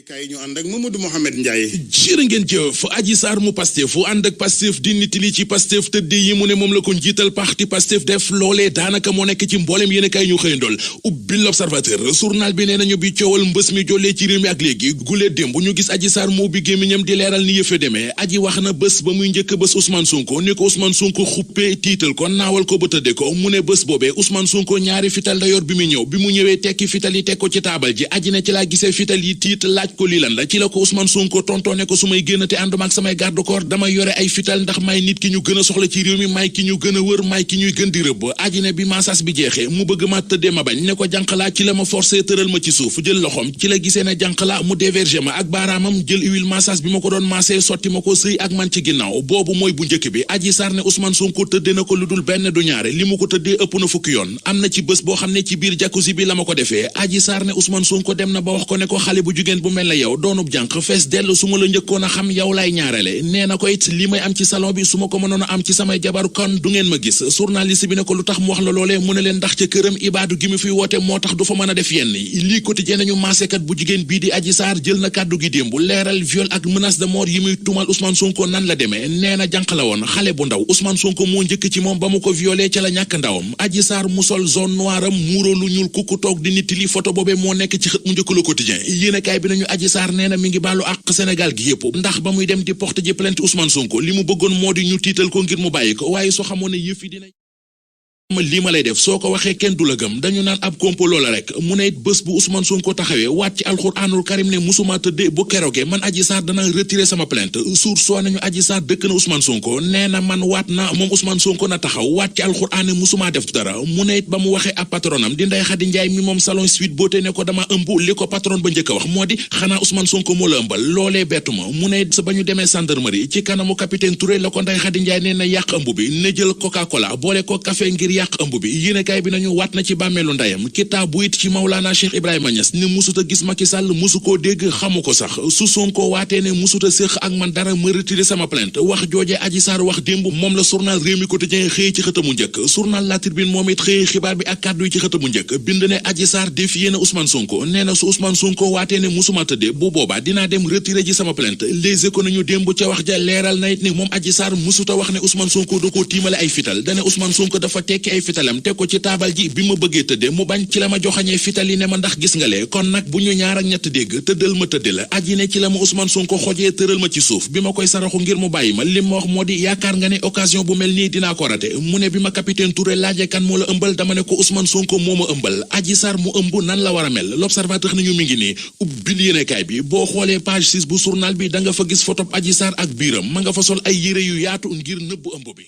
kay ñu ànd ak Mamadou Mohamed Ndiaye. jërë ngeen jëf Adji Sarr mu Pastef fu ànd ak Pastef di nit li ci Pastef tëddee yi mu ne moom la ko njiital parti Pastef def loolee daanaka moo nekk ci mboolem yéen kay ñu xëyandool ubbi l'Observateur journal bi nee nañu bi coowal mbës mi jollee ci réew mi ak léegi gulee démb ñu gis Adji Sarr moo bi gémmiñam di leeral ni yëfe demee aji wax na bés ba muy njëkk bés Ousmane Sonko ni ko Ousmane Sonko xuppee tiital ko naawal ko ba tëdde ko mu ne bés boobee Ousmane Sonko ñaari fital da yor bi mu ñëw bi mu ñëwee tekki fital yi teg ko ci taabal ji aji ne ci laa gisee fital yi tiit laaj ko lii lan la ci la ko Ousmane Sonko tontoone ko su may génn te ànduma ak samay garde corps damay yore ay fital ndax may nit ki ñu gën a soxla ci réew mi may ki ñu gën a wër may ki ñuy gën di rëbb aji ne bi maasas bi jeexee mu bëgg ma tëddee ma bañ ne ko jànqalaa ci la ma forcé tëral ma ci suuf jël loxom ci la gisee ne jànqalaa mu dévergé ma ak baaraamam jël huile massage bi ma ko doon massé sotti ma ko sëy ak man ci ginnaaw boobu mooy bu njëkk bi Adji Sarr ne Ousmane Sonko tëddee na ko lu dul benn du ñaare li mu ko tëddee ëpp na fukki yoon am na ci bés boo xam ne ci biir jacuzzi bi la ma ko defee Adji Sarr ne Ousmane Sonko dem na ba wax ko ne ko xale bu jigéen bu mel ne yow doonub jànq fees dell su ma la njëkkoon a xam yow lay ñaarele nee na ko it li may am ci salon bi su ma ko mënoon a am ci samay jabaru kon du ngeen ma gis journaliste bi ne ko lu tax mu wax la loolee mu ne leen ndax ca këram ibaadu gi mu fiy woote moo tax du fa mën a def yenn lii quotidien nañu maasekat bu jigéen bii di Adji Sarr jël na kàddu gi démb leeral viol ak menace de mort yi muy tumal Ousmane Sonko nan la demee nee na jànq la woon xale bu ndaw Ousmane Sonko moo njëkk ci moom ba mu ko violé ca la ñàkk ndawam Adji Sarr mu sol zone noire am muuroo lu ñuul kukku toog di nit li photo boobee moo nekk ci xët mu njëkk Le Quotidien yéenekaay bi nañu Adji Sarr nee na mi ngi baalu àq Sénégal gi yëpp ndax ba muy dem di porte ji plainte Ousmane Sonko li mu bëggoon moo di ñu tiital ko ngir mu bàyyi ko waaye soo xamoon ne yëf yi dina lii ma lay def soo ko waxee kenn du la gëm dañu naan ab complot la rek mu ne bés bu Ousmane Sonko taxawee waat ci alxuraanul karim ne musuma tëddee bu keroogee man Adji Sarr dana retirer sama plainte suur soo nañu Adji Sarr dëkk na Ousmane Sonko nee na man waat na moom Ousmane Sonko na taxaw waat ci alxuraan ne musuma def dara mu ne it ba mu waxee ab patronam di Ndeye Khady Ndiaye mi moom salon Sweet Beauté ne ko dama ëmb li ko patron ba njëkk a wax moo di xanaa Ousmane Sonko moo la ëmbal loolee bettu ma mu ne sa ba ñu demee gendarmerie ci kanamu capitaine Touré la ko Ndeye Khady Ndiaye nee na yàq ëmb bi na jël Coca-Cola boole ko café ngir yàq ëmb bi yéenekaay bi nañu waat na ci bàmmeelu ndeyam kitaabu it ci Maulana Cheikh Ibrahima Niass ni musuta gis Macky Sall musu koo dégg xamu ko sax su Sonko waatee ne musuta séq ak man dara ma retiré sama plainte wax joojee Adji Sarr wax démb moom la journal Rewmi Quotidien xëy ci xëtamu njëkk journal La Tribune moom it xëy xibaar bi ak kàddu yi ci xëtamu njëkk bind ne Adji Sarr défié na Ousmane Sonko nee na su Ousmane Sonko waatee ne musuma tëddee bu boobaa dinaa dem retiré ji sama plainte Les Échos nañu démb ca wax ja leeral na it ni moom Adji Sarr musuta wax ne Ousmane Sonko da koo tiimale ay fital dane Ousmane Sonko dafa tekki ay fitalam teg ko ci taabal ji bi ma bëggee tëdde mu bañ ci la ma joxañee fital yi ne ma ndax gis nga lee kon nag bu ñu ñaar ak ñett dégg tëddal ma tëdde la aji ne ci la ma Ousmane Sonko xojee tëral ma ci suuf bi ma koy saraxu ngir mu bàyyi ma li ma wax moo di yaakaar nga ne occasion bu mel nii dinaa ko rate mu ne bi ma capitaine Touré laajee kan moo la ëmbal dama ne ko Ousmane Sonko moo ma ëmbal Adji Sarr mu ëmb nan la war a mel L'Observateur nañu mi ngi nii ubbil yéenekaay bi boo xoolee page 6 bu journal bi da nga fa gis photo Adji Sarr ak biiram ma nga fa sol ay yére yu yaatu ngir nëbbu ëmb bi